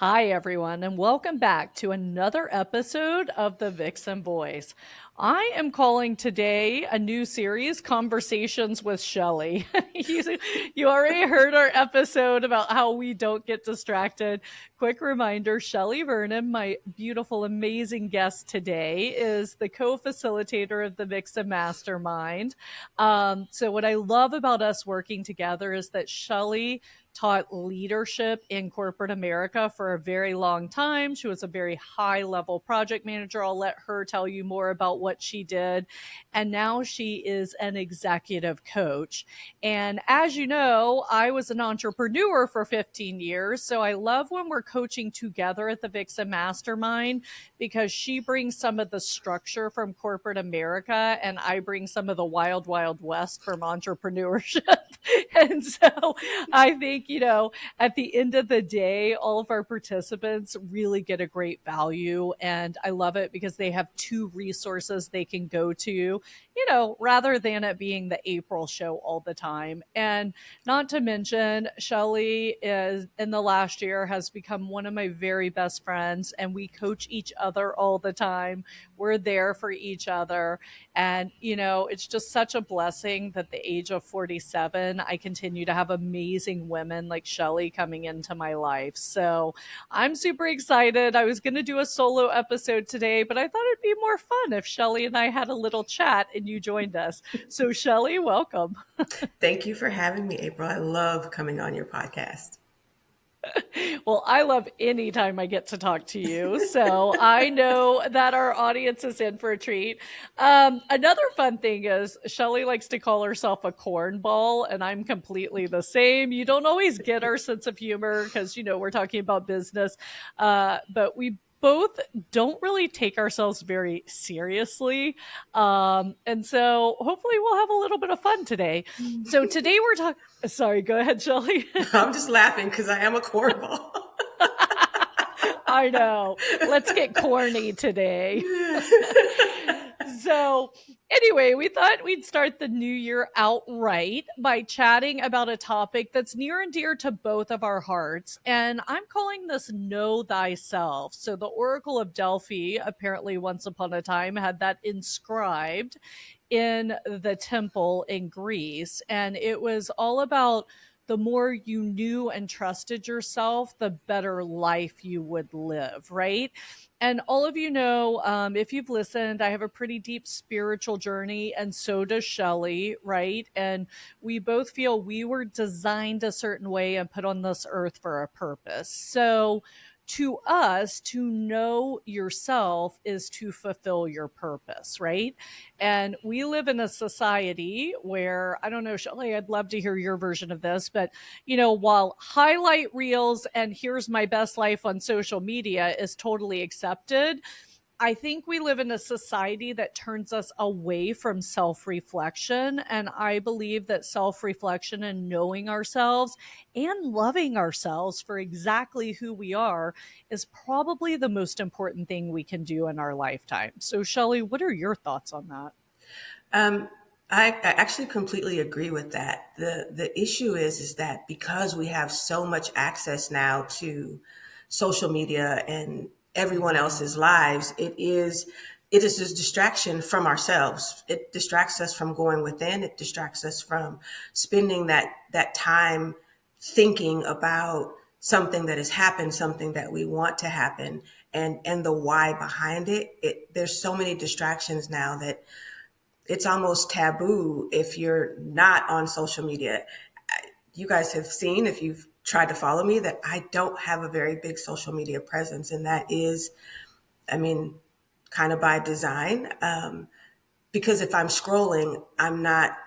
Hi, everyone, and welcome back to another episode of the Vixen Voice. I am calling today a new series, Conversations with Shelle. you already heard our episode about how we don't get distracted. Quick reminder, Shelle Vernon, my beautiful, amazing guest today, is the co-facilitator of the Vixen Mastermind. So what I love about us working together is that Shelle taught leadership in corporate America for a very long time. She was a very high level project manager. I'll let her tell you more about what she did. And now she is an executive coach. And as you know, I was an entrepreneur for 15 years. So I love when we're coaching together at the Vixen Mastermind because she brings some of the structure from corporate America and I bring some of the wild, wild west from entrepreneurship. And so I think, at the end of the day, all of our participants really get a great value. And I love it because they have two resources they can go to, rather than it being the April show all the time. And not to mention, Shelle is in the last year has become one of my very best friends, and we coach each other all the time. We're there for each other. And, it's just such a blessing that the age of 47, I continue to have amazing women like Shelle coming into my life. So I'm super excited. I was going to do a solo episode today, but I thought it'd be more fun if Shelle and I had a little chat and you joined us. So Shelle, welcome. Thank you for having me, April. I love coming on your podcast. Well, I love any time I get to talk to you. So I know that our audience is in for a treat. Another fun thing is Shelle likes to call herself a cornball, and I'm completely the same. You don't always get our sense of humor because, we're talking about business. But we both don't really take ourselves very seriously. And so hopefully we'll have a little bit of fun today. So today we're talking. Sorry, go ahead, Shelle. I'm just laughing because I am a cornball. I know. Let's get corny today. So, anyway, we thought we'd start the new year outright by chatting about a topic that's near and dear to both of our hearts. And I'm calling this Know Thyself. So, the Oracle of Delphi, apparently, once upon a time, had that inscribed in the temple in Greece. And it was all about the more you knew and trusted yourself, the better life you would live, right? And all of you know, if you've listened, I have a pretty deep spiritual journey, and so does Shelle, right? And we both feel we were designed a certain way and put on this earth for a purpose. So, to us, to know yourself is to fulfill your purpose, right? And we live in a society where, I don't know, Shelle, I'd love to hear your version of this, but while highlight reels and here's my best life on social media is totally accepted, I think we live in a society that turns us away from self reflection. And I believe that self reflection and knowing ourselves and loving ourselves for exactly who we are is probably the most important thing we can do in our lifetime. So, Shelle, what are your thoughts on that? Um, I actually completely agree with that. The issue is that because we have so much access now to social media and everyone else's lives, it is a distraction from ourselves. It distracts us from going within. It distracts us from spending that time thinking about something that has happened, something that we want to happen, and the why behind it. There's so many distractions now that it's almost taboo if you're not on social media. You guys have seen, if you've tried to follow me, that I don't have a very big social media presence. And that is, I mean, kind of by design. Because if I'm scrolling, I'm not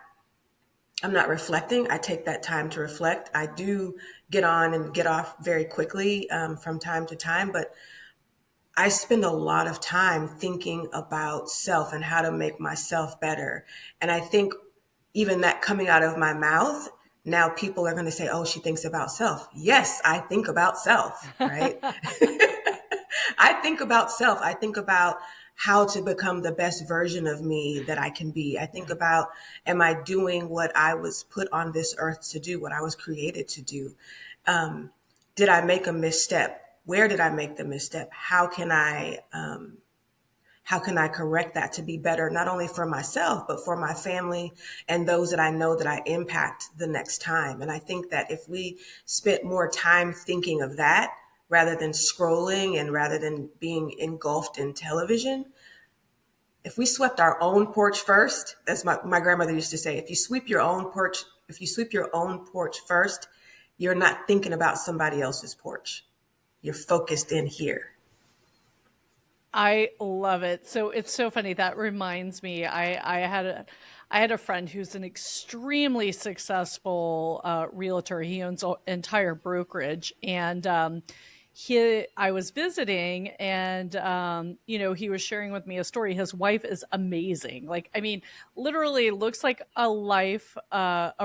reflecting. I take that time to reflect. I do get on and get off very quickly from time to time, but I spend a lot of time thinking about self and how to make myself better. And I think even that coming out of my mouth, now people are going to say, oh, she thinks about self. Yes, I think about self, right? I think about self. I think about how to become the best version of me that I can be. I think about, am I doing what I was put on this earth to do, what I was created to do? Did I make a misstep? where did I make the misstep? How can I correct that to be better, not only for myself, but for my family and those that I know that I impact the next time? And I think that if we spent more time thinking of that rather than scrolling and rather than being engulfed in television, if we swept our own porch first, as my grandmother used to say, if you sweep your own porch first, you're not thinking about somebody else's porch. You're focused in here. I love it. So it's so funny. That reminds me, I had a friend who's an extremely successful realtor. He owns an entire brokerage, and I was visiting, and he was sharing with me a story. His wife is amazing. Like, I mean, literally looks like a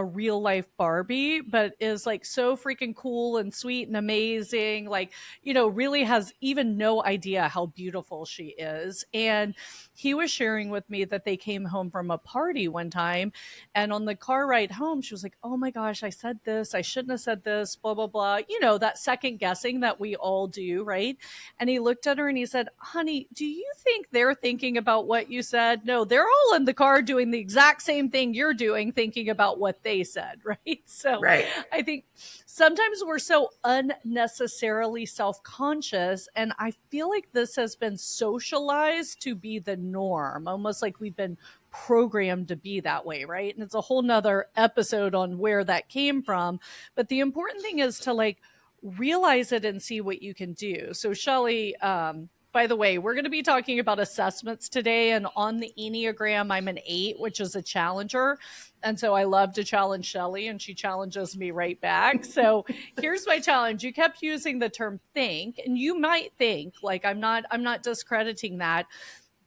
real life Barbie, but is like so freaking cool and sweet and amazing. Like, really has even no idea how beautiful she is. And he was sharing with me that they came home from a party one time. And on the car ride home, she was like, oh my gosh, I said this. I shouldn't have said this, blah, blah, blah. That second guessing that we all do, right? And he looked at her and he said, honey, do you think they're thinking about what you said? No, they're all in the car doing the exact same thing you're doing, thinking about what they said, right? So Right. I think sometimes we're so unnecessarily self conscious. And I feel like this has been socialized to be the norm, almost like we've been programmed to be that way, right? And it's a whole nother episode on where that came from. But the important thing is to like realize it and see what you can do. So, Shelle, by the way, we're going to be talking about assessments today. And on the Enneagram, I'm an 8, which is a challenger. And so I love to challenge Shelle, and she challenges me right back. So here's my challenge. You kept using the term think, and you might think, like, I'm not discrediting that.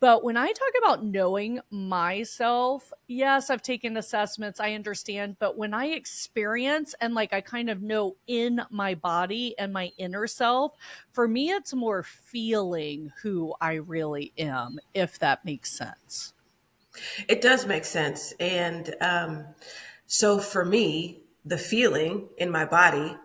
But when I talk about knowing myself, yes, I've taken assessments, I understand. But when I experience and like I kind of know in my body and my inner self, for me, it's more feeling who I really am, if that makes sense. It does make sense. And so for me, the feeling in my body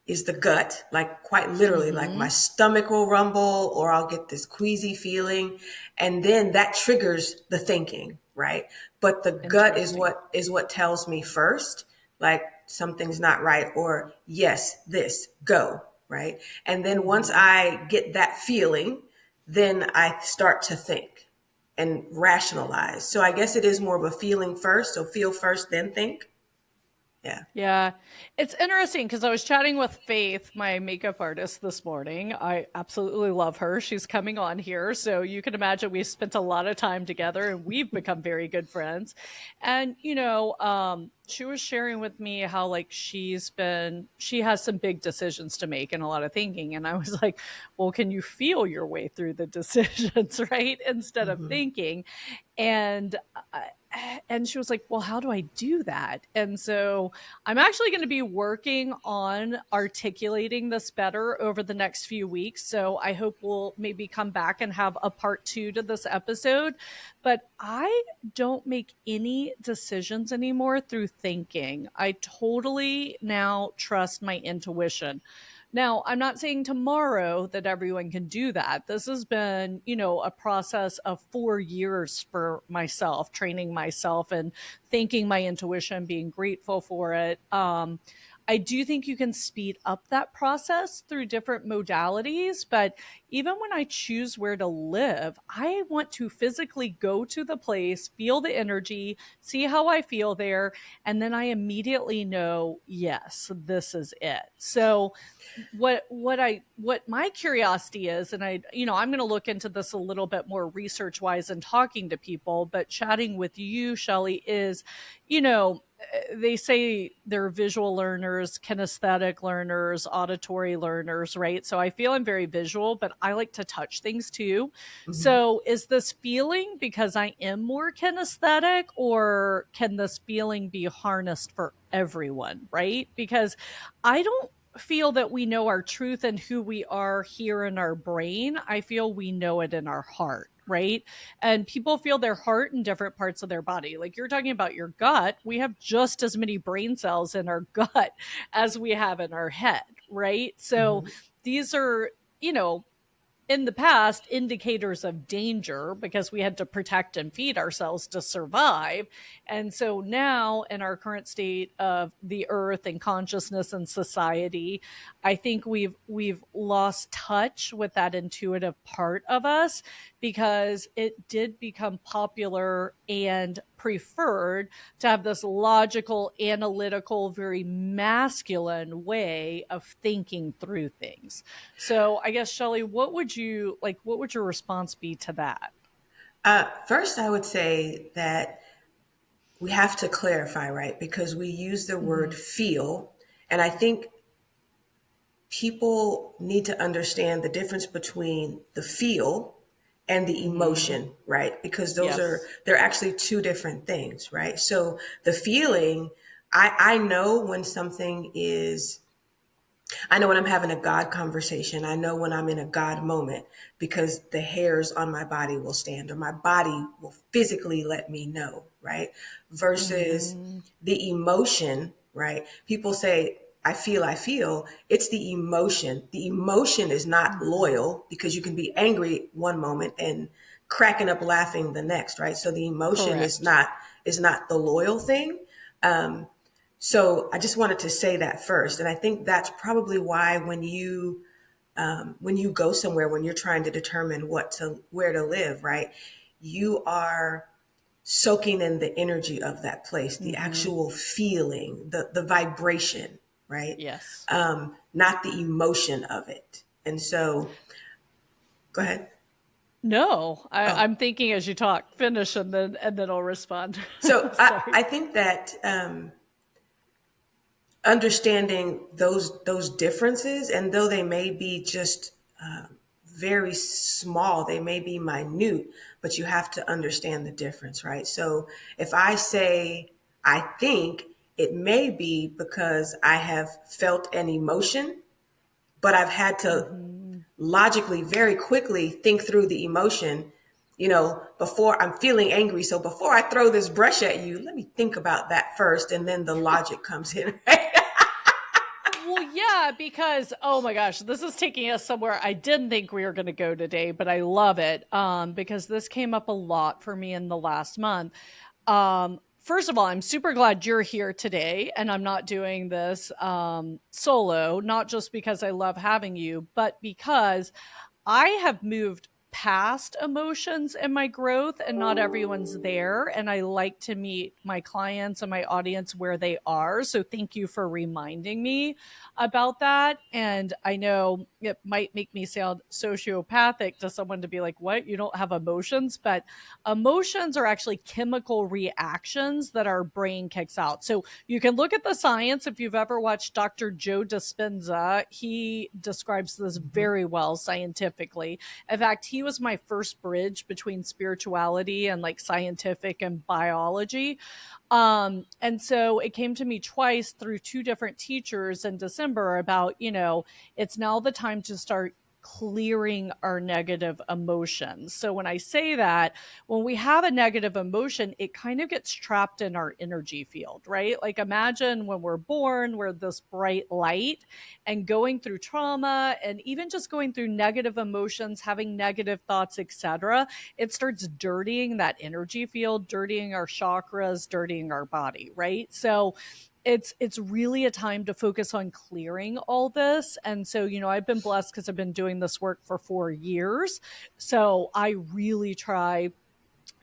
is the gut, like quite literally, like my Hmm. stomach will rumble or I'll get this queasy feeling. And then that triggers the thinking, right? But the gut Interesting. is what tells me first, like something's not right, or yes, this, go, right? And then once Hmm. I get that feeling, then I start to think and rationalize. So I guess it is more of a feeling first. So feel first, then think. Yeah. Yeah. It's interesting because I was chatting with Faith, my makeup artist, this morning. I absolutely love her. She's coming on here. So you can imagine we spent a lot of time together and we've become very good friends. And, she was sharing with me how like she has some big decisions to make and a lot of thinking. And I was like, well, can you feel your way through the decisions, right? Instead of Mm-hmm. thinking. And and she was like, well, how do I do that? And so I'm actually going to be working on articulating this better over the next few weeks. So I hope we'll maybe come back and have a part 2 to this episode. But I don't make any decisions anymore through thinking. I totally now trust my intuition. Now, I'm not saying tomorrow that everyone can do that. This has been, a process of 4 years for myself, training myself and thanking my intuition, being grateful for it. I do think you can speed up that process through different modalities, but even when I choose where to live, I want to physically go to the place, feel the energy, see how I feel there, and then I immediately know, yes, this is it. So what my curiosity is, and I'm going to look into this a little bit more research wise and talking to people, but chatting with you, Shelle, is, they say they're visual learners, kinesthetic learners, auditory learners, right? So I feel I'm very visual, but I like to touch things too. Mm-hmm. So is this feeling because I am more kinesthetic, or can this feeling be harnessed for everyone, right? Because I don't feel that we know our truth and who we are here in our brain. I feel we know it in our heart, right? And people feel their heart in different parts of their body. Like you're talking about your gut, we have just as many brain cells in our gut as we have in our head, right? So Mm-hmm. these are, you know, in the past indicators of danger because we had to protect and feed ourselves to survive. And so now, in our current state of the earth and consciousness and society, I think we've lost touch with that intuitive part of us, because it did become popular and preferred to have this logical, analytical, very masculine way of thinking through things. So I guess, Shelley, what would you like? What would your response be to that? First, I would say that we have to clarify, right? Because we use the word Mm-hmm. feel. And I think people need to understand the difference between the feel and the Mm-hmm. emotion, right? Because Yes. they're actually two different things, right? So the feeling, I know when something is, I know when I'm having a God conversation. I know when I'm in a God moment because the hairs on my body will stand or my body will physically let me know, right? Versus Mm-hmm. the emotion, right? People say, I feel, I feel. It's the emotion. The emotion is not Mm-hmm. loyal because you can be angry one moment and cracking up laughing the next, right? So the emotion Correct. is not the loyal thing. Um, so I just wanted to say that first. And I think that's probably why when you go somewhere, when you're trying to determine where to live, right, you are soaking in the energy of that place, the Mm-hmm. actual feeling, the vibration, right? Yes. Not the emotion of it. And so, go ahead. No, Oh, I'm thinking as you talk. Finish and then I'll respond. so Sorry. I think that understanding those differences, and though they may be just very small, they may be minute, but you have to understand the difference, right? So if I say I think, it may be because I have felt an emotion, but I've had to Mm-hmm. logically very quickly think through the emotion, before I'm feeling angry. So before I throw this brush at you, let me think about that first, and then the logic comes in. Right? Well, yeah, because oh my gosh, this is taking us somewhere I didn't think we were going to go today, but I love it because this came up a lot for me in the last month. First of all, I'm super glad you're here today, and I'm not doing this solo, not just because I love having you, but because I have moved past emotions in my growth, and not everyone's there. And I like to meet my clients and my audience where they are. So thank you for reminding me about that. And I know it might make me sound sociopathic to someone to be like, what? You don't have emotions? But emotions are actually chemical reactions that our brain kicks out. So you can look at the science. If you've ever watched Dr. Joe Dispenza, he describes this very well scientifically. In fact, he was my first bridge between spirituality and like scientific and biology. And so it came to me twice through two different teachers in December about, it's now the time to start clearing our negative emotions. So when I say that, when we have a negative emotion, it kind of gets trapped in our energy field, right? Like imagine when we're born, we're this bright light, and going through trauma and even just going through negative emotions, having negative thoughts, etc., it starts dirtying that energy field, dirtying our chakras, dirtying our body, right? So it's really a time to focus on clearing all this. And so, I've been blessed because I've been doing this work for 4 years. So I really try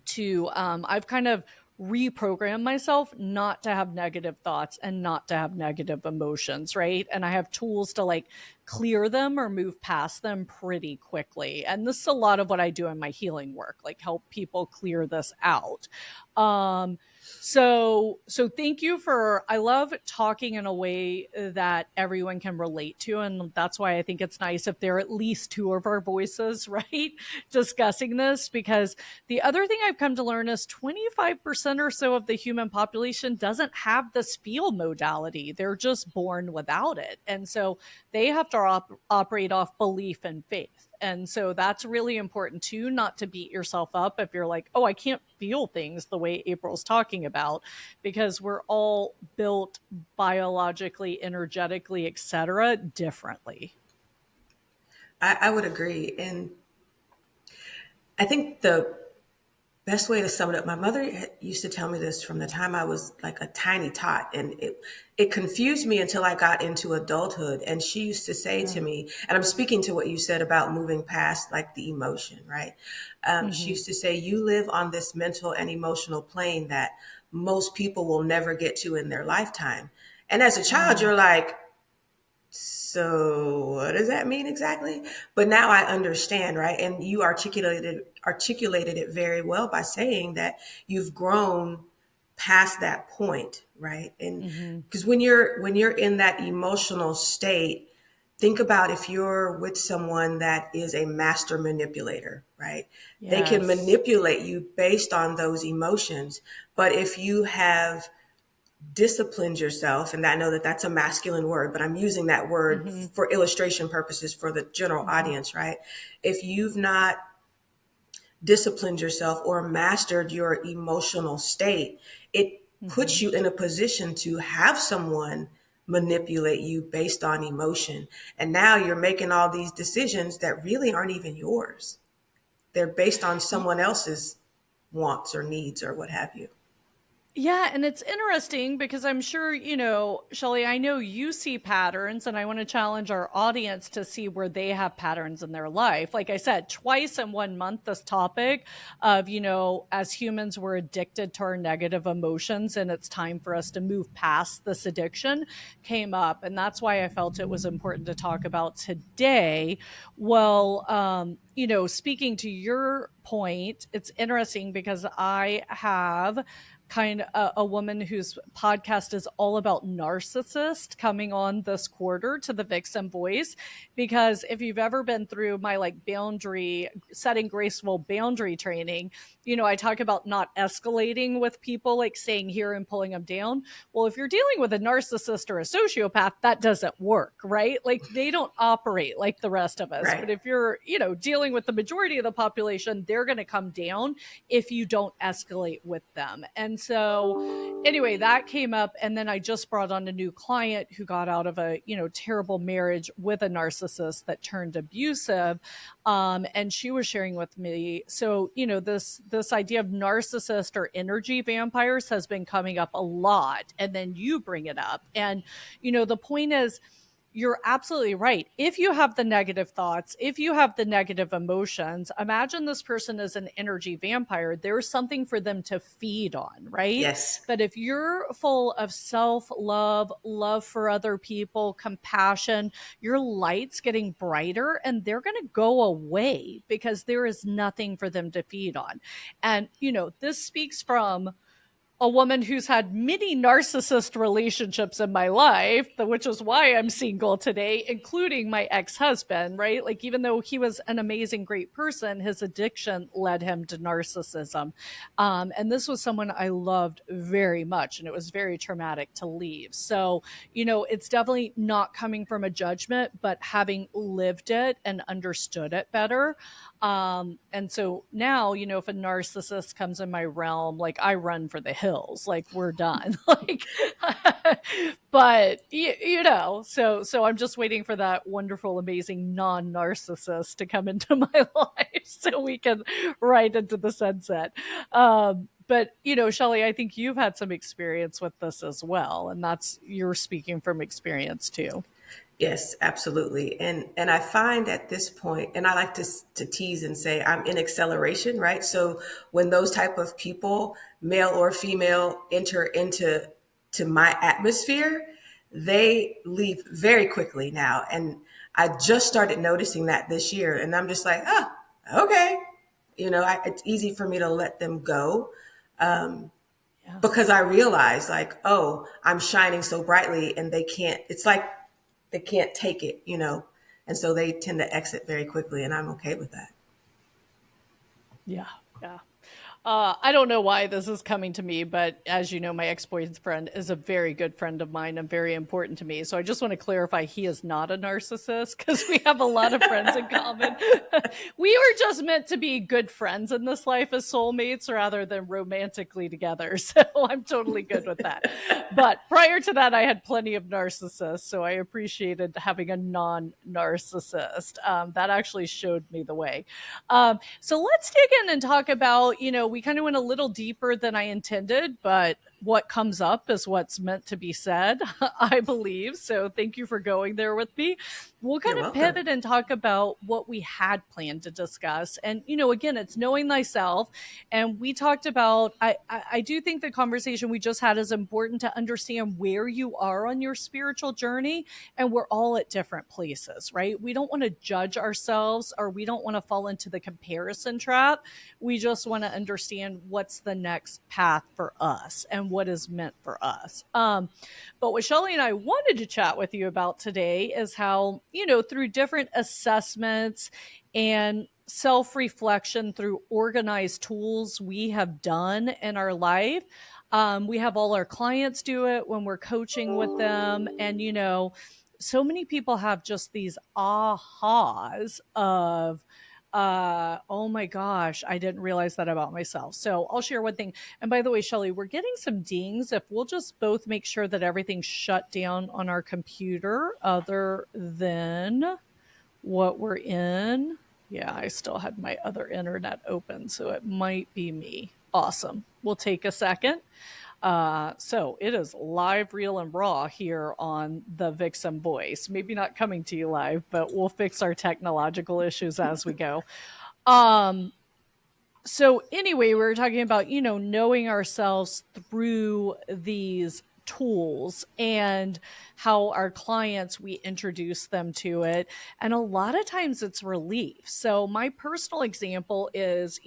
to I've kind of reprogram myself not to have negative thoughts and not to have negative emotions, right? And I have tools to like clear them or move past them pretty quickly. And this is a lot of what I do in my healing work, like help people clear this out. um so thank you for, I love talking in a way that everyone can relate to, and that's why I think it's nice if there are at least two of our voices, right, discussing this. Because the other thing I've come to learn is 25% or so of the human population doesn't have this feel modality. They're just born without it. And so they have to operate off belief and faith. And so that's really important too, not to beat yourself up if you're like, oh, I can't feel things the way April's talking about, because we're all built biologically, energetically, etc., differently. I would agree. And I think the best way to sum it up, my mother used to tell me this from the time I was like a tiny tot, and it confused me until I got into adulthood. And she used to say Yeah. to me, and I'm speaking to what you said about moving past like the emotion, right? She Hmm. used to say, you live on this mental and emotional plane that most people will never get to in their lifetime. And as a child, Mm. you're like, so what does that mean exactly? But now I understand, right? And you articulated it very well by saying that you've grown past that point, right? And Hmm. because when you're in that emotional state, think about if you're with someone that is a master manipulator, right? They can Yes. manipulate you based on those emotions. But if you have disciplined yourself, and I know that that's a masculine word, but I'm using that word Hmm. for illustration purposes for the general Hmm. audience, right? If you've not disciplined yourself or mastered your emotional state, it puts Hmm. you in a position to have someone manipulate you based on emotion. And now you're making all these decisions that really aren't even yours. They're based on someone else's wants or needs or what have you. Yeah, and it's interesting because I'm sure, Shelley, I know you see patterns, and I want to challenge our audience to see where they have patterns in their life. Like I said, twice in 1 month, this topic of, as humans, we're addicted to our negative emotions, and it's time for us to move past this addiction came up. And that's why I felt it was important to talk about today. Well, speaking to your point, it's interesting because I have kind of a woman whose podcast is all about narcissist coming on this quarter to the Vixen Voice. Because if you've ever been through my like boundary setting graceful boundary training, I talk about not escalating with people, like staying here and pulling them down. Well, if you're dealing with a narcissist or a sociopath, that doesn't work, right? Like they don't operate like the rest of us. Right. But if you're, dealing with the majority of the population, they're going to come down if you don't escalate with them. And so, anyway, that came up. And then I just brought on a new client who got out of a, terrible marriage with a narcissist that turned abusive. And she was sharing with me. So, this idea of narcissist or energy vampires has been coming up a lot. And then you bring it up. And, the point is, you're absolutely right. If you have the negative thoughts, if you have the negative emotions, imagine this person is an energy vampire. There's something for them to feed on, right? Yes. But if you're full of self love, love for other people, compassion, your light's getting brighter and they're going to go away because there is nothing for them to feed on. And, this speaks from a woman who's had many narcissist relationships in my life, which is why I'm single today, including my ex husband, right? Like, even though he was an amazing, great person, his addiction led him to narcissism. And this was someone I loved very much, and it was very traumatic to leave. So, it's definitely not coming from a judgment, but having lived it and understood it better. And so now, if a narcissist comes in my realm, like I run for the hills, like we're done. Like, but so I'm just waiting for that wonderful, amazing non-narcissist to come into my life so we can ride into the sunset. But Shelley, I think you've had some experience with this as well, and that's you're speaking from experience too. Yes, absolutely. And I find at this point, and I like to tease and say I'm in acceleration, right? So when those type of people, male or female, enter to my atmosphere, they leave very quickly now. And I just started noticing that this year, and I'm just like, oh, okay. It's easy for me to let them go Yeah. because I realize like, oh, I'm shining so brightly and they can't, it's like they can't take it. And so they tend to exit very quickly and I'm okay with that. Yeah. Yeah. I don't know why this is coming to me, but as you know, my ex-boyfriend is a very good friend of mine and very important to me. So I just want to clarify he is not a narcissist because we have a lot of friends in common. We were just meant to be good friends in this life as soulmates rather than romantically together. So I'm totally good with that. But prior to that, I had plenty of narcissists. So I appreciated having a non narcissist. That actually showed me the way. So let's dig in and talk about, we kind of went a little deeper than I intended, but what comes up is what's meant to be said, I believe. So thank you for going there with me. We'll kind You're of welcome. pivot and talk about what we had planned to discuss. And, again, it's knowing thyself. And we talked about, I do think the conversation we just had is important to understand where you are on your spiritual journey. And we're all at different places, right? We don't want to judge ourselves or we don't want to fall into the comparison trap. We just want to understand what's the next path for us and what is meant for us. But what Shelley and I wanted to chat with you about today is how, through different assessments and self reflection through organized tools we have done in our life. We have all our clients do it when we're coaching with them. And, so many people have just these ahas of, oh my gosh, I didn't realize that about myself. So I'll share one thing. And by the way, Shelley, we're getting some dings. If we'll just both make sure that everything's shut down on our computer other than what we're in. Yeah, I still had my other internet open, so it might be me. Awesome. We'll take a second. So it is live, real, and raw here on the Vixen Voice. Maybe not coming to you live, but we'll fix our technological issues as we go. Um, so anyway, we were talking about, knowing ourselves through these tools and how our clients, we introduce them to it. And a lot of times it's relief. So my personal example is,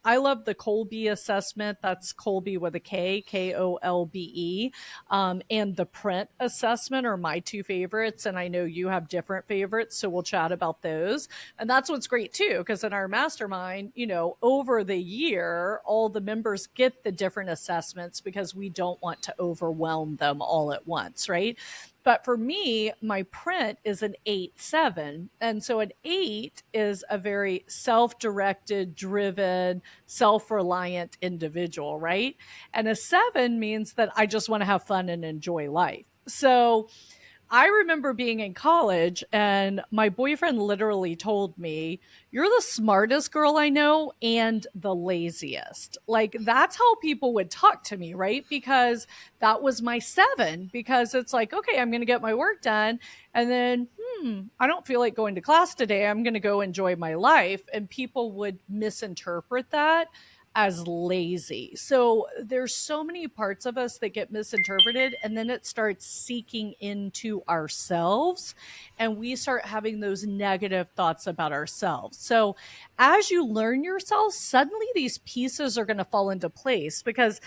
I love the Kolbe assessment. That's Kolbe with a K, Kolbe. And the print assessment are my two favorites. And I know you have different favorites. So we'll chat about those. And that's what's great too, because in our mastermind, over the year, all the members get the different assessments because we don't want to overwhelm them all at once, right? But for me, my print is an 8-7. And so an 8 is a very self directed, driven, self reliant individual, right? And a 7 means that I just want to have fun and enjoy life. So I remember being in college and my boyfriend literally told me, "You're the smartest girl I know and the laziest." Like, that's how people would talk to me, right? Because that was my 7, because it's like, okay, I'm going to get my work done. And then, I don't feel like going to class today. I'm going to go enjoy my life. And people would misinterpret that as lazy. So there's so many parts of us that get misinterpreted, and then it starts seeking into ourselves and we start having those negative thoughts about ourselves. So as you learn yourself, suddenly these pieces are going to fall into place, because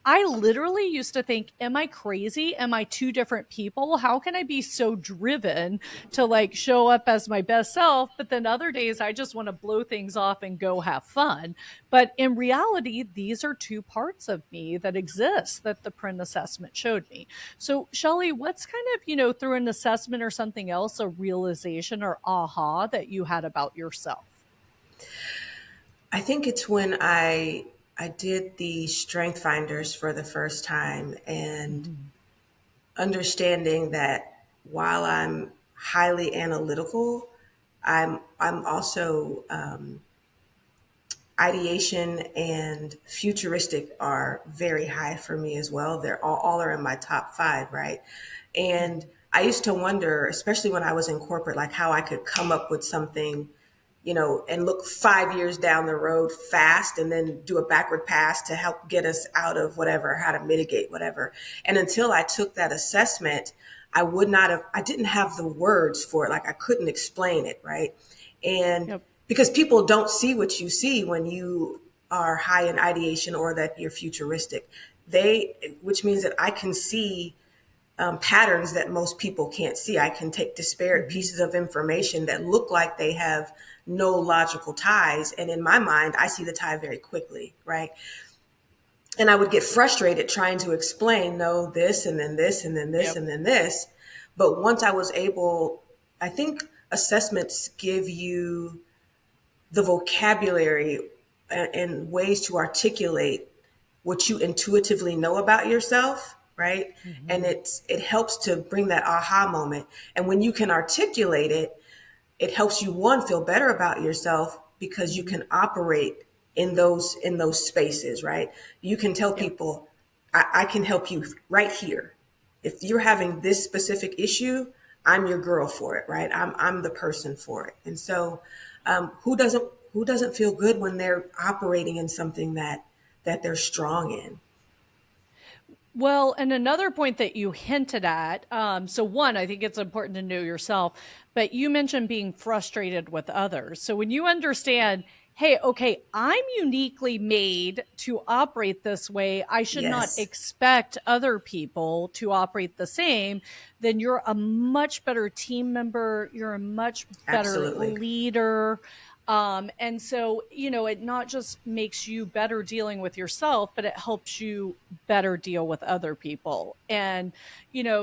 I literally used to think, am I crazy? Am I two different people? How can I be so driven to like show up as my best self? But then other days I just want to blow things off and go have fun. But in reality, these are two parts of me that exist that the print assessment showed me. So Shelley, what's kind of, through an assessment or something else, a realization or aha that you had about yourself? I think it's when I did the strength finders for the first time, and Mhm. understanding that while I'm highly analytical, I'm also ideation and futuristic are very high for me as well. They're all are in my top 5, right? And I used to wonder, especially when I was in corporate, like how I could come up with something, and look 5 years down the road fast and then do a backward pass to help get us out of whatever, how to mitigate whatever. And until I took that assessment, I didn't have the words for it. Like I couldn't explain it, right? And Yep. because people don't see what you see when you are high in ideation or that you're futuristic, which means that I can see patterns that most people can't see. I can take disparate Mhm. pieces of information that look like they have no logical ties. And in my mind, I see the tie very quickly, right? And I would get frustrated trying to explain, no, this, and then this, and then this, Yep. and then this. But once I was able, I think assessments give you the vocabulary and ways to articulate what you intuitively know about yourself, right? And Mhm. it helps to bring that aha moment. And when you can articulate it, it helps you, one, feel better about yourself because you Mhm. can operate in those spaces, right? You can tell Yep. people, I can help you right here. If you're having this specific issue, I'm your girl for it, right? I'm the person for it. And so, who doesn't feel good when they're operating in something that they're strong in? Well, and another point that you hinted at, so one, I think it's important to know yourself, but you mentioned being frustrated with others. So when you understand, hey, okay, I'm uniquely made to operate this way, I should not Yes, expect other people to operate the same, then you're a much better team member, you're a much better absolutely. leader. And so, it not just makes you better dealing with yourself, but it helps you better deal with other people. And,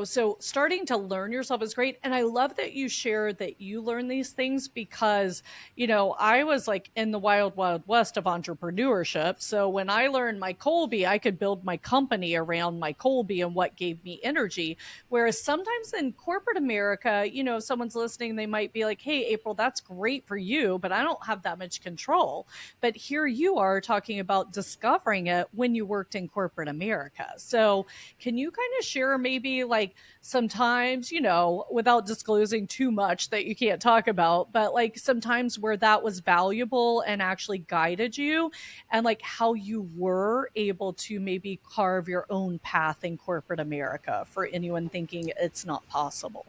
so starting to learn yourself is great. And I love that you shared that you learn these things because, I was like in the wild, wild west of entrepreneurship. So when I learned my Colby, I could build my company around my Colby and what gave me energy. Whereas sometimes in corporate America, if someone's listening, they might be like, hey, April, that's great for you, but I don't have that much control. But here you are talking about discovering it when you worked in corporate America. So can you kind of share maybe like sometimes, without disclosing too much that you can't talk about, but like sometimes where that was valuable and actually guided you and like how you were able to maybe carve your own path in corporate America for anyone thinking it's not possible?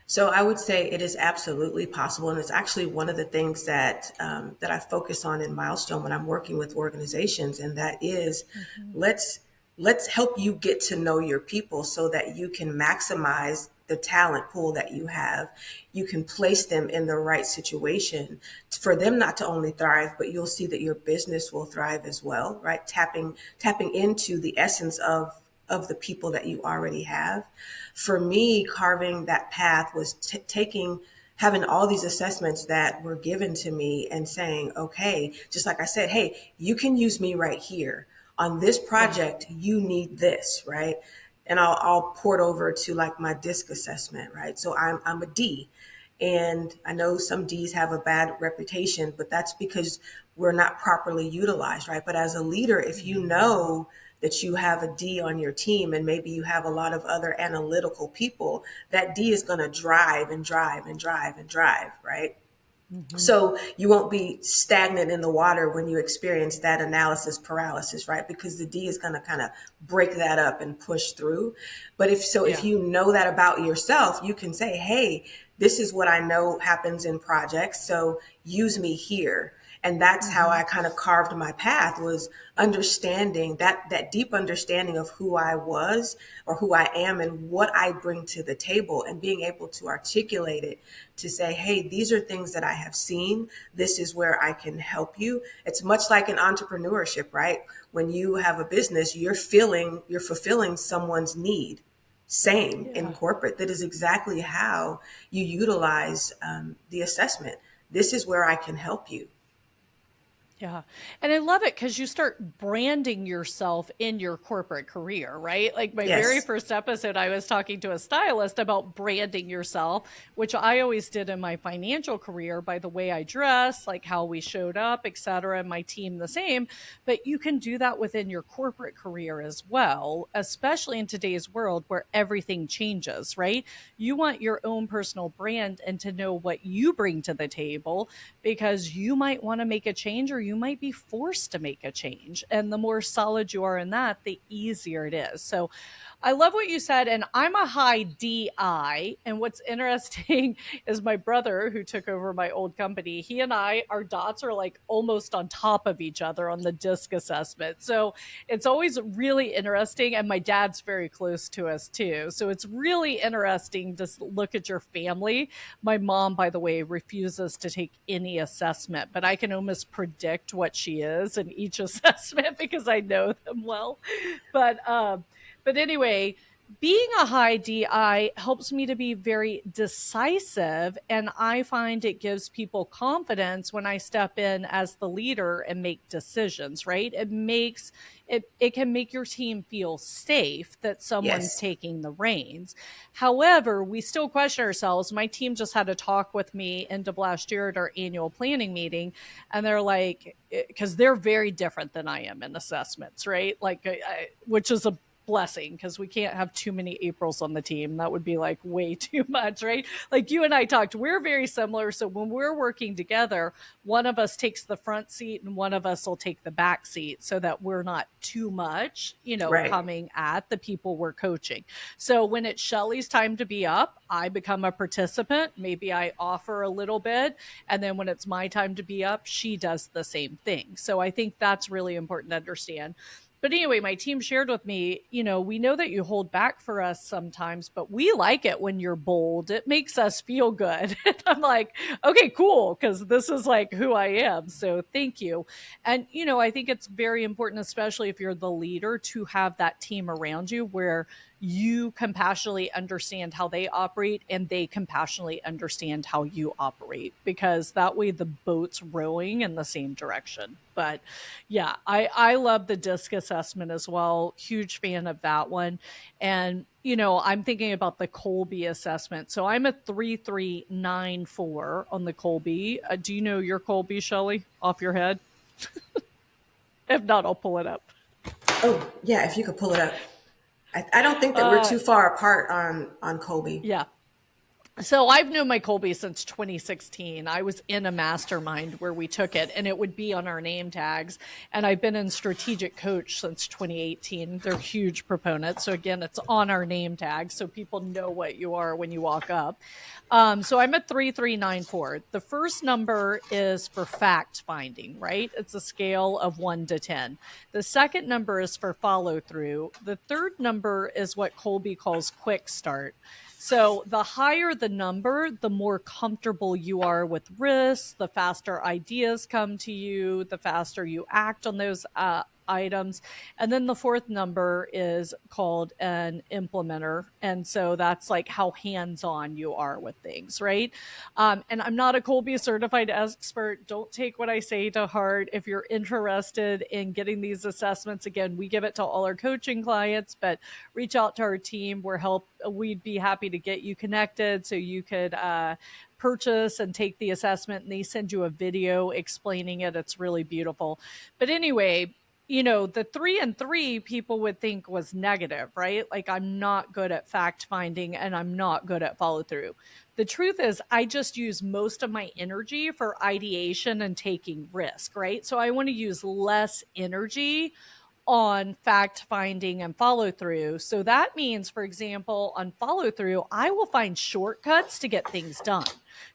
So I would say it is absolutely possible, and it's actually one of the things that I focus on in Milestone when I'm working with organizations, and that is, Mhm. let's let's help you get to know your people so that you can maximize the talent pool that you have. You can place them in the right situation for them not to only thrive, but you'll see that your business will thrive as well, right? Tapping into the essence of the people that you already have. For me, carving that path was having all these assessments that were given to me and saying, okay, just like I said, hey, you can use me right here. On this Yeah. project, you need this, right? And I'll port over to like my DISC assessment, right? So I'm a D. And I know some Ds have a bad reputation, but that's because we're not properly utilized, right? But as a leader, if you know that you have a D on your team and maybe you have a lot of other analytical people, that D is going to drive and drive and drive and drive, right? Hmm. So you won't be stagnant in the water when you experience that analysis paralysis, right? Because the D is going to kind of break that up and push through. But if Yeah. you know that about yourself, you can say, hey, this is what I know happens in projects. So use me here. And that's how Hmm. I kind of carved my path, was understanding that deep understanding of who I was or who I am and what I bring to the table, and being able to articulate it to say, hey, these are things that I have seen. This is where I can help you. It's much like in entrepreneurship, right? When you have a business, you're fulfilling someone's need. Same in Yeah. corporate. That is exactly how you utilize the assessment. This is where I can help you. Yeah. And I love it because you start branding yourself in your corporate career, right? Like my very Yes. first episode, I was talking to a stylist about branding yourself, which I always did in my financial career by the way I dress, like how we showed up, et cetera, and my team the same. But you can do that within your corporate career as well, especially in today's world where everything changes, right? You want your own personal brand and to know what you bring to the table because you might want to make a change or you might be forced to make a change. And the more solid you are in that, the easier it is. So I love what you said, and I'm a high DI. And what's interesting is my brother, who took over my old company, he and I, our dots are like almost on top of each other on the DISC assessment. So it's always really interesting. And my dad's very close to us too. So it's really interesting to look at your family. My mom, by the way, refuses to take any assessment, but I can almost predict what she is in each assessment because I know them well. But but anyway, being a high DI helps me to be very decisive. And I find it gives people confidence when I step in as the leader and make decisions, right? It can make your team feel safe that someone's Yes. taking the reins. However, we still question ourselves. My team just had a talk with me end of last year at our annual planning meeting, and they're like, because they're very different than I am in assessments, right? Like, which is a blessing because we can't have too many Aprils on the team. That would be like way too much, right? Like you and I talked, we're very similar. So when we're working together, one of us takes the front seat and one of us will take the back seat so that we're not too much, Right. coming at the people we're coaching. So when it's Shelly's time to be up, I become a participant. Maybe I offer a little bit. And then when it's my time to be up, she does the same thing. So I think that's really important to understand. But anyway, my team shared with me, we know that you hold back for us sometimes, but we like it when you're bold. It makes us feel good. I'm like, okay, cool, because this is like who I am. So thank you. And, I think it's very important, especially if you're the leader, to have that team around you where you compassionately understand how they operate and they compassionately understand how you operate, because that way the boat's rowing in the same direction. But yeah, I love the DISC assessment as well. Huge fan of that one. And I'm thinking about the Colby assessment. So I'm a 3394 on the Colby. Do you know your Colby, Shelley, off your head? If not, I'll pull it up. Oh, yeah, if you could pull it up. I don't think that we're Uh too far apart on Kobe. yeah. So I've known my Colby since 2016. I was in a mastermind where we took it and it would be on our name tags. And I've been in strategic coach since 2018. They're huge proponents. So again, it's on our name tag so people know what you are when you walk up. So I'm at 3394. The first number is for fact finding, right? It's a scale of 1 to 10. The second number is for follow through. The third number is what Colby calls quick start. So the higher the number, the more comfortable you are with risks, the faster ideas come to you, the faster you act on those items. And then the fourth number is called an implementer. And so that's like how hands-on you are with things, right? And I'm not a Colby certified expert. Don't take what I say to heart. If you're interested in getting these assessments, again, we give it to all our coaching clients, but reach out to our team. We'd be happy to get you connected so you could purchase and take the assessment, and they send you a video explaining it. It's really beautiful. But anyway, the 3 and 3 people would think was negative, right? Like I'm not good at fact finding and I'm not good at follow through. The truth is, I just use most of my energy for ideation and taking risk, right? So I want to use less energy on fact finding and follow through. So that means, for example, on follow through, I will find shortcuts to get things done.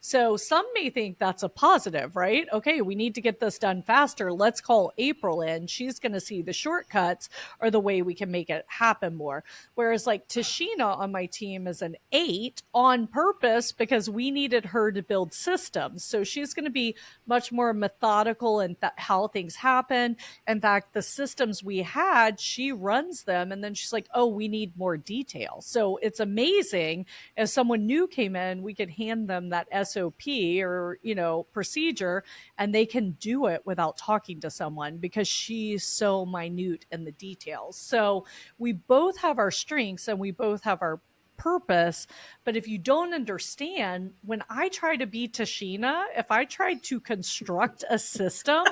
So some may think that's a positive, right? Okay, we need to get this done faster. Let's call April in. She's going to see the shortcuts or the way we can make it happen more. Whereas like Tashina on my team is an 8 on purpose because we needed her to build systems. So she's going to be much more methodical in how things happen. In fact, the systems we had, she runs them and then she's like, oh, we need more detail. So it's amazing. If someone new came in, we could hand them that SOP or, procedure, and they can do it without talking to someone because she's so minute in the details. So we both have our strengths and we both have our purpose. But if you don't understand, when I try to be Tashina, if I tried to construct a system,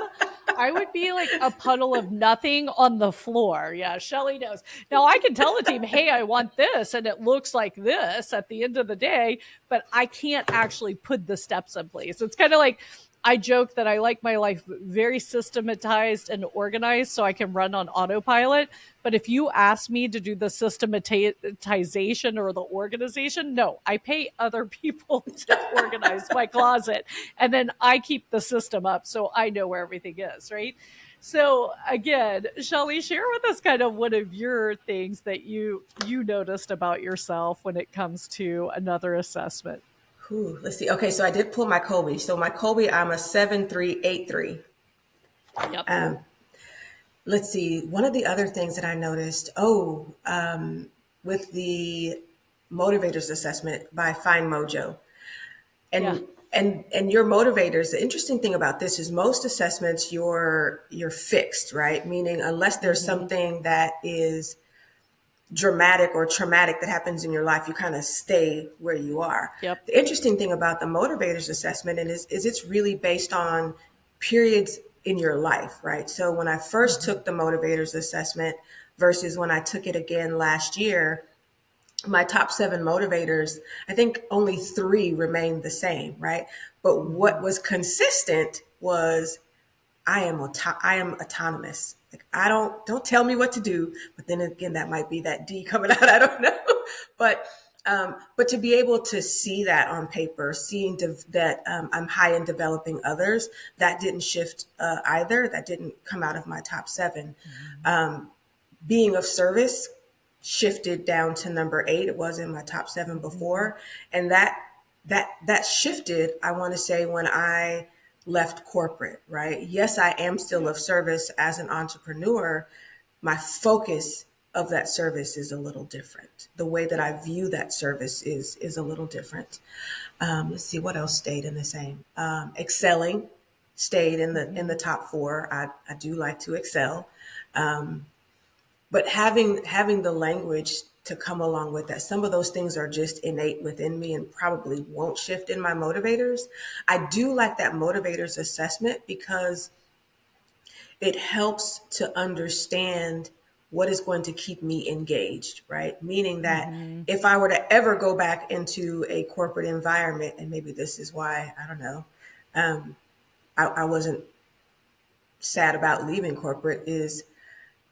I would be like a puddle of nothing on the floor. Yeah, Shelley knows. Now I can tell the team, hey, I want this, and it looks like this at the end of the day, but I can't actually put the steps in place. It's kind of like I joke that I like my life very systematized and organized so I can run on autopilot. But if you ask me to do the systematization or the organization, no, I pay other people to organize my closet, and then I keep the system up so I know where everything is, right? So again, Shelley, share with us kind of one of your things that you noticed about yourself when it comes to another assessment. Ooh, let's see. Okay, so I did pull my Colby. So my Colby, I'm a 7383. Yep. Let's see. One of the other things that I noticed, with the motivators assessment by Find Mojo, Yeah. and your motivators. The interesting thing about this is most assessments you're fixed, right? Meaning unless there's Mm-hmm. something that is dramatic or traumatic that happens in your life, you kind of stay where you are. Yep. The interesting thing about the motivators assessment is it's really based on periods in your life, right? So when I first Mm-hmm. took the motivators assessment versus when I took it again last year, my top 7 motivators, I think only 3 remained the same, right? But what Mm-hmm. was consistent was I am autonomous. Like I don't tell me what to do. But then again, that might be that D coming out. I don't know. But but to be able to see that on paper, seeing that I'm high in developing others, that didn't shift either. That didn't come out of my top 7. Mm-hmm. Being of service shifted down to number 8. It was in my top 7 Mm-hmm. before, and that shifted. I want to say when I left corporate, right? Yes, I am still Yeah. of service as an entrepreneur. My focus of that service is a little different. The way that I Yeah. view that service is a little different. Let's see what else stayed in the same. Excelling stayed in the Mm-hmm. top 4. I do like to excel. But having the language to come along with that, some of those things are just innate within me and probably won't shift in my motivators. I do like that motivators assessment because it helps to understand what is going to keep me engaged, right? Meaning that Mm-hmm. if I were to ever go back into a corporate environment, and maybe this is why, I don't know, I wasn't sad about leaving corporate, is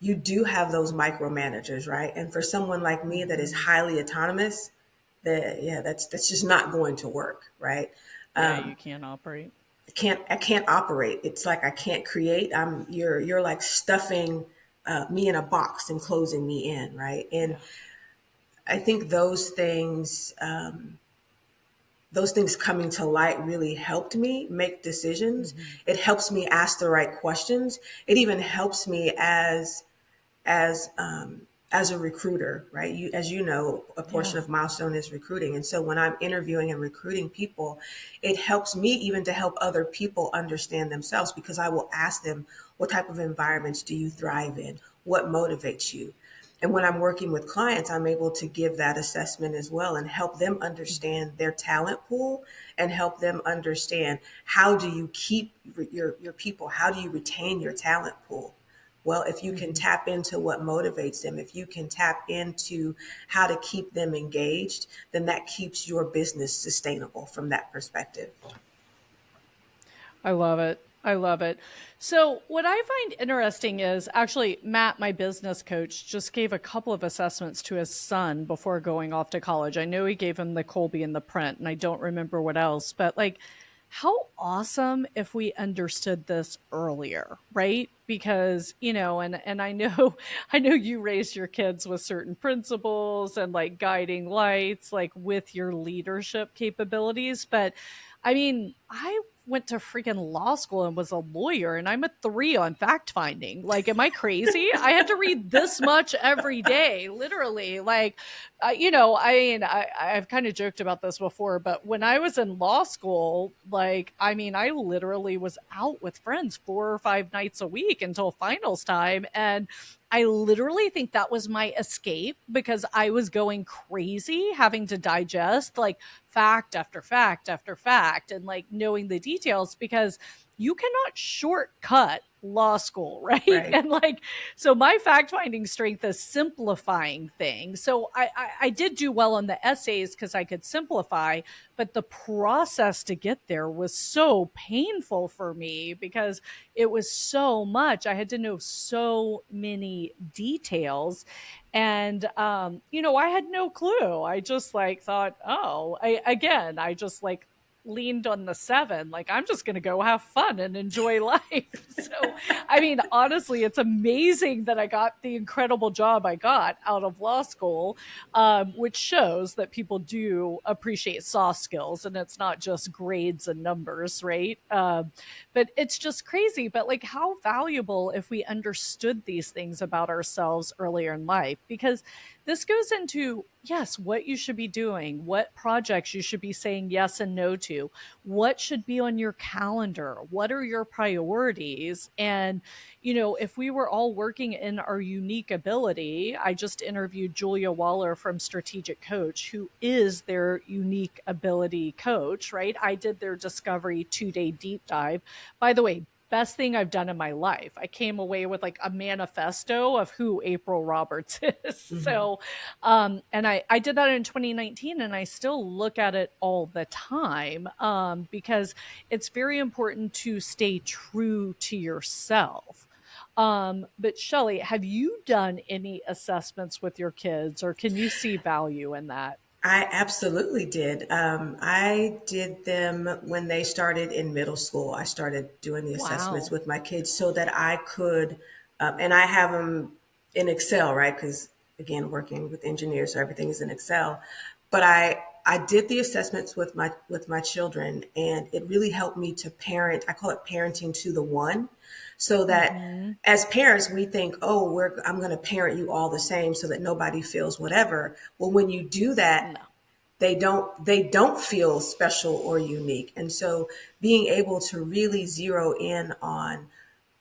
you do have those micromanagers, right? And for someone like me that is Mm-hmm. highly autonomous, that's just not going to work, right? Yeah, you can't operate. I can't operate. It's like I can't create. You're like stuffing me in a box and closing me in, right? And Yeah. I think those things coming to light really helped me make decisions. Mm-hmm. It helps me ask the right questions. It even helps me as as a recruiter, right? As you know, a Yeah. portion of Milestone is recruiting, and so when I'm interviewing and recruiting people, it helps me even to help other people understand themselves because I will ask them, "What type of environments do you thrive in? What motivates you?" And when I'm working with clients, I'm able to give that assessment as well and help them understand their talent pool and help them understand how do you keep your people, how do you retain your talent pool. Well, if you can Mm-hmm. tap into what motivates them, if you can tap into how to keep them engaged, then that keeps your business sustainable from that perspective. I love it. I love it. So, what I find interesting is actually Matt, my business coach, just gave a couple of assessments to his son before going off to college. I know he gave him the Colby and the print, and I don't remember what else, but like, how awesome if we understood this earlier, right? Because, and I know I know you raised your kids with certain principles and like guiding lights, like with your leadership capabilities, but I mean, I went to freaking law school and was a lawyer, and I'm a 3 on fact finding. Like, am I crazy? I had to read this much every day, literally. Like, I mean, I've kind of joked about this before, but when I was in law school, like, I mean, I literally was out with friends 4 or 5 nights a week until finals time. And I literally think that was my escape because I was going crazy having to digest like fact after fact after fact and like knowing the details, because you cannot shortcut law school, right? Right. And like, so my fact finding strength is simplifying things. So I did do well on the essays because I could simplify, but the process to get there was so painful for me because it was so much. I had to know so many details. And, I had no clue. I just like thought, oh, I just like leaned on the seven. Like, I'm just going to go have fun and enjoy life. So, I mean, honestly, it's amazing that I got the incredible job I got out of law school, which shows that people do appreciate soft skills and it's not just grades and numbers, right? But it's just crazy. But like, how valuable if we understood these things about ourselves earlier in life? Because this goes into, yes, what you should be doing, what projects you should be saying yes and no to, what should be on your calendar, what are your priorities. And, if we were all working in our unique ability, I just interviewed Julia Waller from Strategic Coach, who is their unique ability coach, right? I did their Discovery 2-day deep dive. By the way, best thing I've done in my life. I came away with like a manifesto of who April Roberts is. Mm-hmm. So, and I did that in 2019 and I still look at it all the time, because it's very important to stay true to yourself. But Shelley, have you done any assessments with your kids or can you see value in that? I absolutely did. I did them when they started in middle school. I started doing the assessments Wow. with my kids so that I could, and I have them in Excel, right? Because again, working with engineers, so everything is in Excel. But I did the assessments with my children, and it really helped me to parent. I call it parenting to the one, so that Mm-hmm. as parents we think, oh, I'm going to parent you all the same so that nobody feels whatever. Well, when you do that, No. they don't feel special or unique. And so being able to really zero in on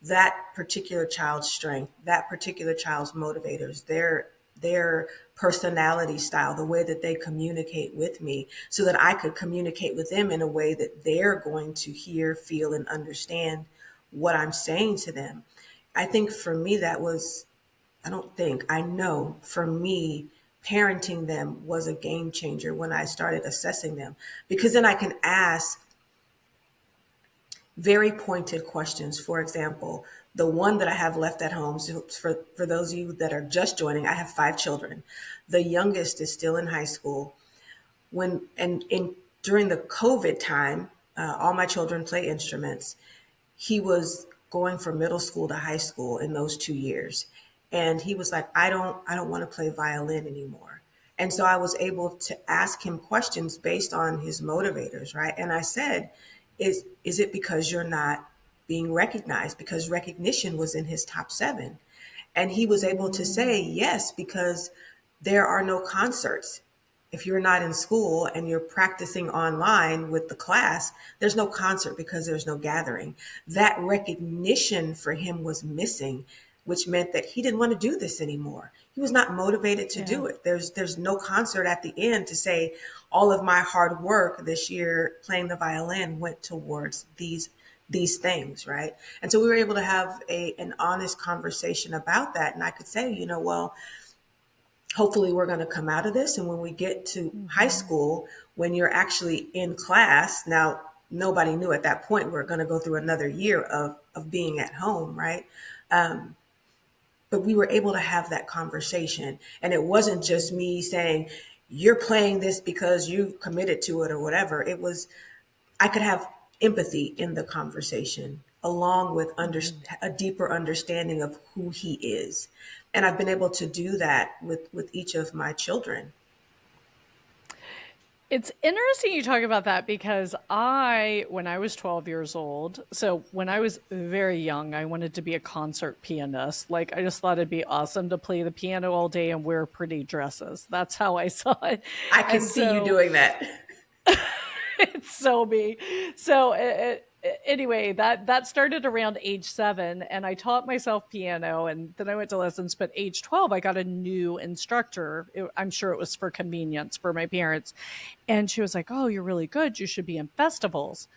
that particular child's strength, that particular child's motivators, their personality style, the way that they communicate with me, so that I could communicate with them in a way that they're going to hear, feel, and understand what I'm saying to them. I think for me, I don't think, I know for me, parenting them was a game changer when I started assessing them, because then I can ask very pointed questions. For example, the one that I have left at home, so for those of you that are just joining, I have 5 children. The youngest is still in high school. When and in During the COVID time, all my children play instruments. He was going from middle school to high school in those 2 years, and he was like, I don't want to play violin anymore. And so I was able to ask him questions based on his motivators, right? And I said, is it because you're not being recognized? Because recognition was in his top 7. And he was able to Mm, say yes, because there are no concerts. If you're not in school and you're practicing online with the class, there's no concert because there's no gathering. That recognition for him was missing, which meant that he didn't want to do this anymore. He was not motivated to yeah. do it. There's no concert at the end to say all of my hard work this year playing the violin went towards these things, right? And so we were able to have an honest conversation about that. And I could say, well, hopefully we're going to come out of this. And when we get to high Mhm. school, when you're actually in class, now nobody knew at that point we're going to go through another year of being at home, right? But we were able to have that conversation. And it wasn't just me saying, you're playing this because you committed to it or whatever. It was, I could have empathy in the conversation along with Mhm. a deeper understanding of who he is. And I've been able to do that with each of my children. It's interesting you talk about that because when I was 12 years old, so when I was very young, I wanted to be a concert pianist. Like, I just thought it'd be awesome to play the piano all day and wear pretty dresses. That's how I saw it. I could And see you so doing that. it's so me. So anyway, that started around age 7, and I taught myself piano, and then I went to lessons. But age 12, I got a new instructor. I'm sure it was for convenience for my parents, and she was like, "Oh, you're really good. You should be in festivals."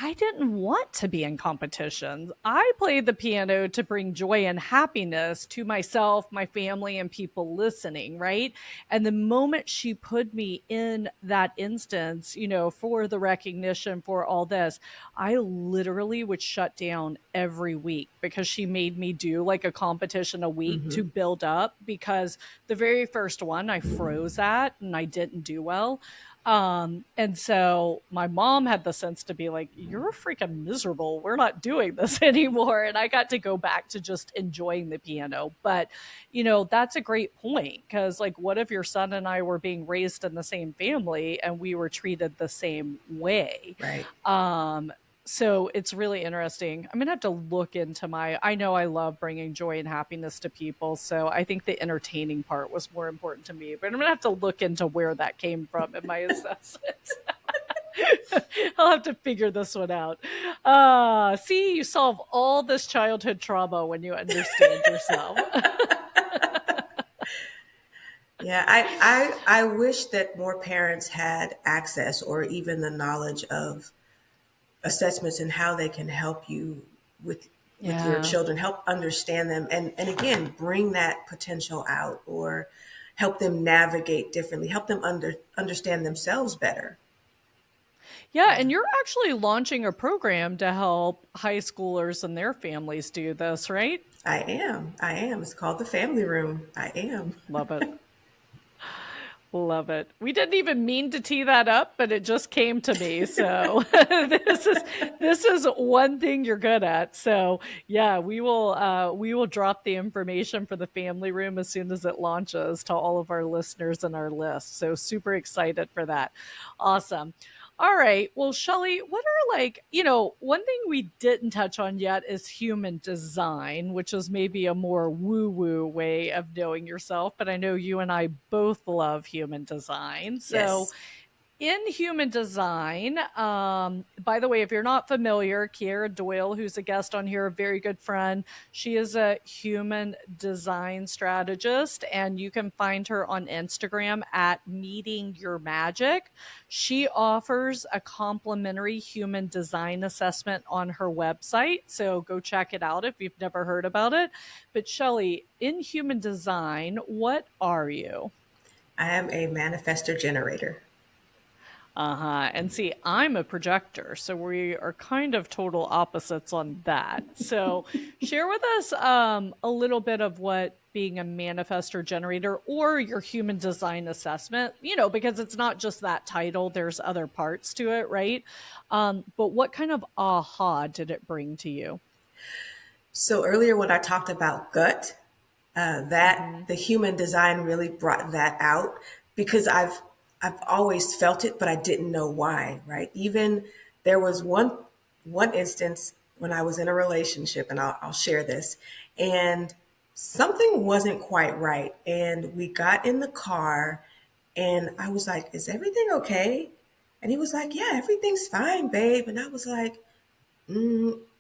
I didn't want to be in competitions. I played the piano to bring joy and happiness to myself, my family, and people listening, right? And the moment she put me in that instance, for the recognition, for all this, I literally would shut down every week because she made me do like a competition a week to build up. Because the very first one, I froze at and I didn't do well. And so my mom had the sense to be like, "You're freaking miserable. We're not doing this anymore." And I got to go back to just enjoying the piano. But, that's a great point, because, like, what if your son and I were being raised in the same family and we were treated the same way? Right. Um, so it's really interesting. I'm gonna have to look into I know I love bringing joy and happiness to people. So I think the entertaining part was more important to me, but I'm gonna have to look into where that came from in my assessments. I'll have to figure this one out. See, you solve all this childhood trauma when you understand yourself. Yeah, I wish that more parents had access or even the knowledge of assessments and how they can help you with your Yeah. children, help understand them, and again bring that potential out, or help them navigate differently, help them understand themselves better. Yeah, Yeah, and you're actually launching a program to help high schoolers and their families do this, right? I am. It's called the Family Room. I am. Love it. Love it. We didn't even mean to tee that up, but it just came to me. So this is one thing you're good at. So yeah, we will drop the information for the family room as soon as it launches to all of our listeners and our list. So super excited for that. Awesome. All right. Well, Shelley, what are, like, one thing we didn't touch on yet is human design, which is maybe a more woo woo way of knowing yourself. But I know you and I both love human design. So, Yes, in human design, by the way, if you're not familiar, Kiera Doyle, who's a guest on here, a very good friend, she is a human design strategist, and you can find her on Instagram at Meeting Your Magic. She offers a complimentary human design assessment on her website, so go check it out if you've never heard about it. But Shelley, in human design, what are you? I am a manifester generator. Uh-huh. And see, I'm a projector, so we are kind of total opposites on that. So share with us a little bit of what being a manifestor generator or your human design assessment, because it's not just that title, there's other parts to it, right? But what kind of aha did it bring to you? So earlier when I talked about gut, that Mm-hmm. the human design really brought that out, because I've always felt it, but I didn't know why. Right? Even there was one instance when I was in a relationship, and I'll share this, and something wasn't quite right, and we got in the car, and I was like, "Is everything okay?" And he was like, "Yeah, everything's fine, babe." And I was like,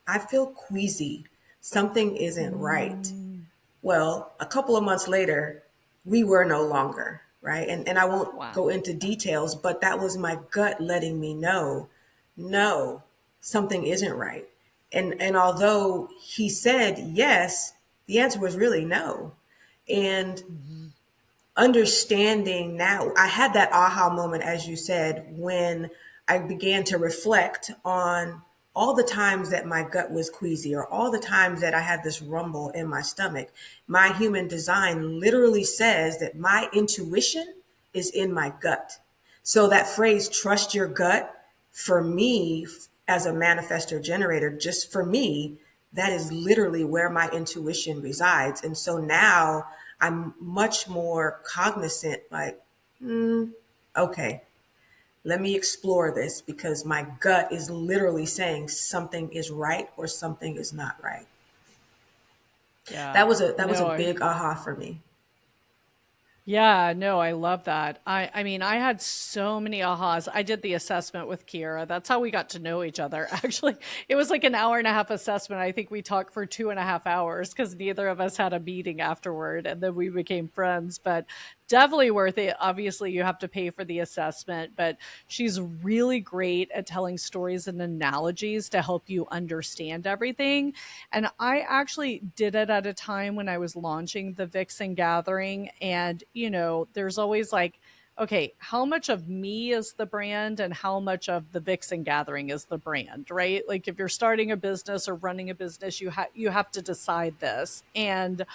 "I feel queasy. Something isn't right." Mm, Well, a couple of months later, we were no longer, right? And I won't go wow. into details, but that was my gut letting me know, no, something isn't right. And although he said yes, the answer was really no. And Mm-hmm. understanding now, I had that aha moment, as you said, when I began to reflect on all the times that my gut was queasy, or all the times that I had this rumble in my stomach. My human design literally says that my intuition is in my gut. So that phrase, trust your gut, for me, as a manifestor generator, just for me, that is literally where my intuition resides. And so now I'm much more cognizant, like, okay, let me explore this, because my gut is literally saying something is right or something is not right. Yeah. That was a No, big aha for me. Yeah, no, I love that. I mean, I had so many ahas. I did the assessment with Kiera. That's how we got to know each other. Actually, it was like an hour and a half assessment. I think we talked for 2.5 hours because neither of us had a meeting afterward, and then we became friends. But definitely worth it. Obviously, you have to pay for the assessment, but she's really great at telling stories and analogies to help you understand everything. And I actually did it at a time when I was launching the Vixen Gathering. And, there's always like, okay, how much of me is the brand and how much of the Vixen Gathering is the brand, right? Like if you're starting a business or running a business, you have to decide this. And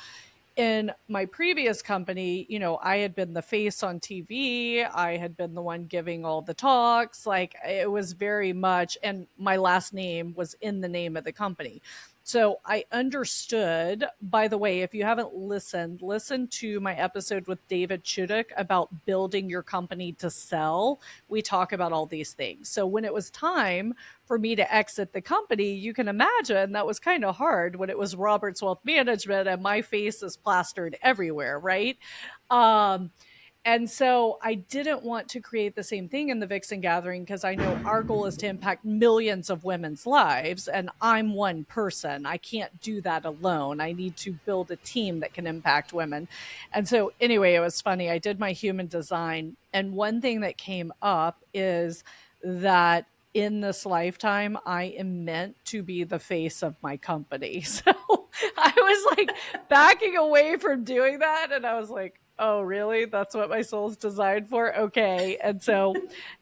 in my previous company, I had been the face on TV. I had been the one giving all the talks. Like it was very much, and my last name was in the name of the company. So I understood, by the way, if you haven't listened, listen to my episode with David Chuduk about building your company to sell. We talk about all these things. So when it was time for me to exit the company, you can imagine that was kind of hard when it was Robert's Wealth Management and my face is plastered everywhere, right? Um, and so I didn't want to create the same thing in the Vixen Gathering because I know our goal is to impact millions of women's lives, and I'm one person. I can't do that alone. I need to build a team that can impact women. And so, anyway, it was funny. I did my human design, and one thing that came up is that in this lifetime, I am meant to be the face of my company. So I was like backing away from doing that. And I was like, oh, really? That's what my soul's designed for? Okay. And so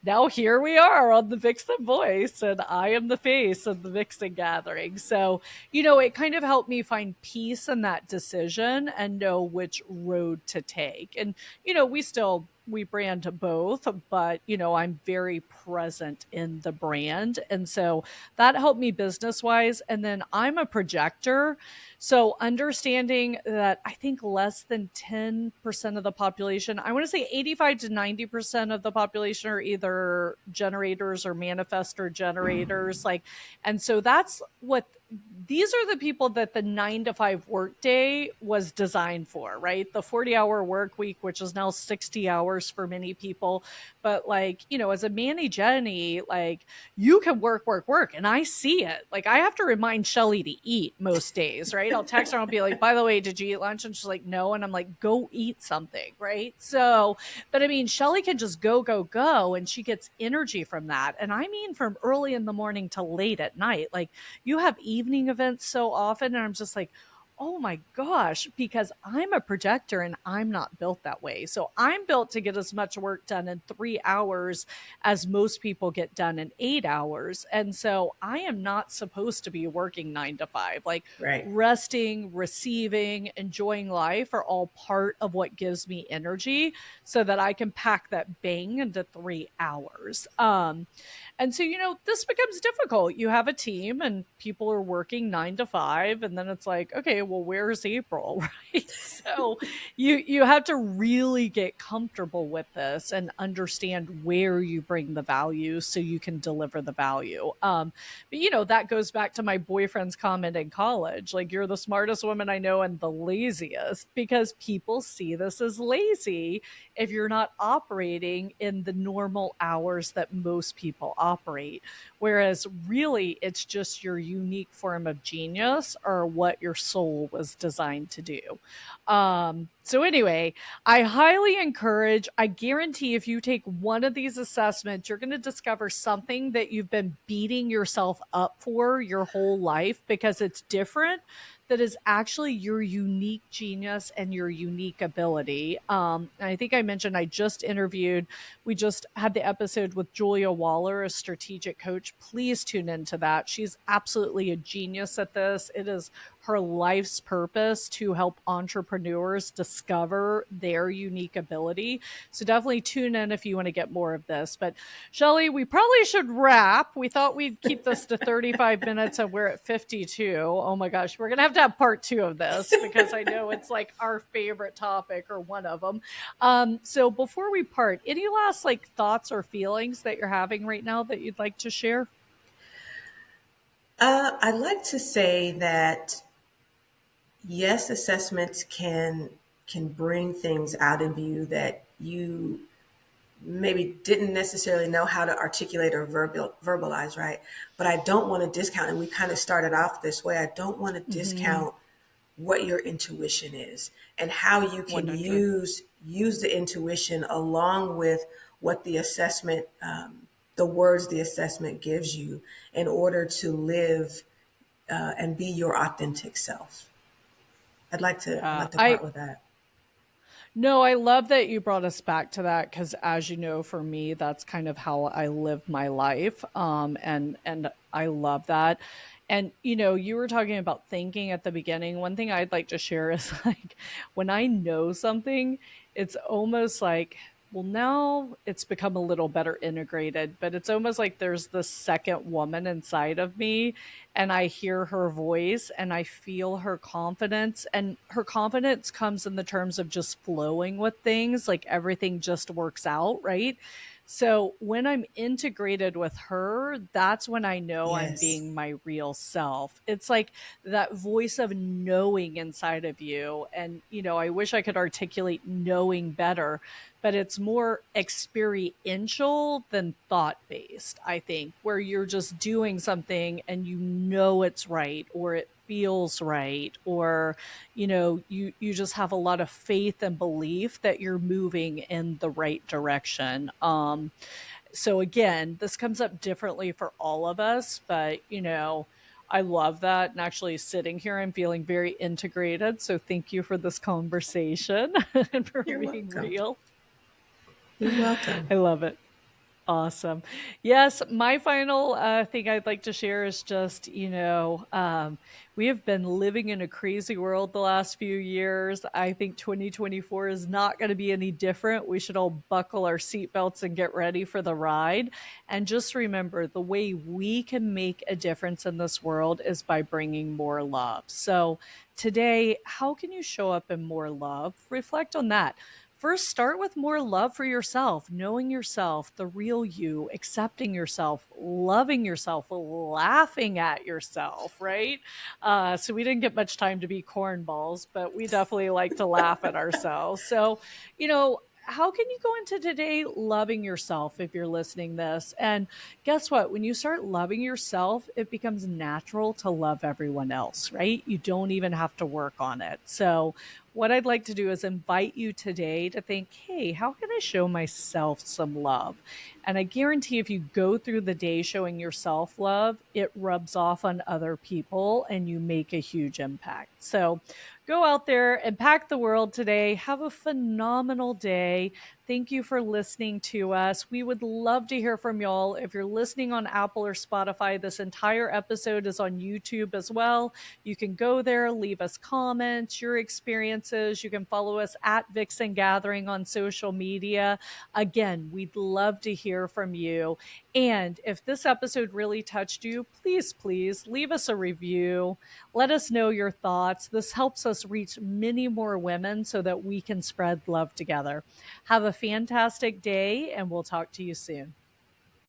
now here we are on the Vixen Voice, and I am the face of the Vixen Gathering. So, it kind of helped me find peace in that decision and know which road to take. And, we brand both, but I'm very present in the brand. And so that helped me business wise. And then I'm a projector. So understanding that I think less than 10% of the population, I want to say 85 to 90% of the population are either generators or manifestor generators. Like, and so that's what these are the people that the 9 to 5 workday was designed for, right? The 40-hour work week, which is now 60 hours for many people. But like, as a Manny Jenny, like you can work, work, work. And I see it. Like I have to remind Shelly to eat most days, right? I'll text her and I'll be like, by the way, did you eat lunch? And she's like, no. And I'm like, go eat something, right? So, but I mean, Shelly can just go, go, go. And she gets energy from that. And I mean, from early in the morning to late at night. Like you have evening events so often. And I'm just like, oh my gosh, because I'm a projector and I'm not built that way. So I'm built to get as much work done in 3 hours as most people get done in 8 hours. And so I am not supposed to be working 9 to 5. Like Right. resting, receiving, enjoying life are all part of what gives me energy so that I can pack that bang into 3 hours. And so, this becomes difficult. You have a team and people are working 9 to 5, and then it's like, okay, well, where's April? Right. So you have to really get comfortable with this and understand where you bring the value so you can deliver the value. But that goes back to my boyfriend's comment in college. Like, you're the smartest woman I know and the laziest, because people see this as lazy if you're not operating in the normal hours that most people operate. Whereas really, it's just your unique form of genius or what your soul was designed to do. So anyway, I highly encourage, I guarantee if you take one of these assessments, you're going to discover something that you've been beating yourself up for your whole life because it's different, that is actually your unique genius and your unique ability. And I think I mentioned we just had the episode with Julia Waller, a strategic coach. Please tune into that. She's absolutely a genius at this. It is her life's purpose to help entrepreneurs discover their unique ability. So definitely tune in if you want to get more of this. But Shelley, we probably should wrap. We thought we'd keep this to 35 minutes and we're at 52. Oh my gosh, we're going to have part two of this because I know it's like our favorite topic or one of them. So before we part, any last like thoughts or feelings that you're having right now that you'd like to share? I'd like to say that yes, assessments can can bring things out of you that you maybe didn't necessarily know how to articulate or verbalize, right? But I don't want to discount, and we kind of started off this way, I don't want to Mm-hmm. discount what your intuition is and how you can 100. use the intuition along with what the assessment, the words the assessment gives you in order to live and be your authentic self. I'd Yeah. like to I part with that. No, I love that you brought us back to that because, as you know, for me, that's kind of how I live my life. And I love that. And you were talking about thinking at the beginning. One thing I'd like to share is like when I know something, it's almost like, well, now it's become a little better integrated, but it's almost like there's this second woman inside of me, and I hear her voice and I feel her confidence. And her confidence comes in the terms of just flowing with things, like everything just works out, right? So when I'm integrated with her, that's when I know I'm Yes. being my real self. It's like that voice of knowing inside of you. And, I wish I could articulate knowing better, but it's more experiential than thought based, I think, where you're just doing something and it's right, or it feels right, or you just have a lot of faith and belief that you're moving in the right direction. So again, this comes up differently for all of us, but I love that. And actually, sitting here, I'm feeling very integrated. So, thank you for this conversation and for You're being welcome. real. You're welcome. I love it. Awesome. Yes, my final thing I'd like to share is just, we have been living in a crazy world the last few years. I think 2024 is not going to be any different. We should all buckle our seatbelts and get ready for the ride. And just remember, the way we can make a difference in this world is by bringing more love. So, today, how can you show up in more love? Reflect on that. First, start with more love for yourself, knowing yourself, the real you, accepting yourself, loving yourself, laughing at yourself, right? So, we didn't get much time to be cornballs, but we definitely like to laugh at ourselves. So, how can you go into today loving yourself if you're listening this? And guess what? When you start loving yourself, it becomes natural to love everyone else, right? You don't even have to work on it. So, what I'd like to do is invite you today to think, hey, how can I show myself some love? And I guarantee if you go through the day showing yourself love, it rubs off on other people and you make a huge impact. So go out there, impact the world today. Have a phenomenal day. Thank you for listening to us. We would love to hear from y'all. If you're listening on Apple or Spotify, this entire episode is on YouTube as well. You can go there, leave us comments, your experiences. You can follow us at Vixen Gathering on social media. Again, we'd love to hear from you. And if this episode really touched you, please leave us a review. Let us know your thoughts. This helps us reach many more women so that we can spread love together. Have a fantastic day, and we'll talk to you soon.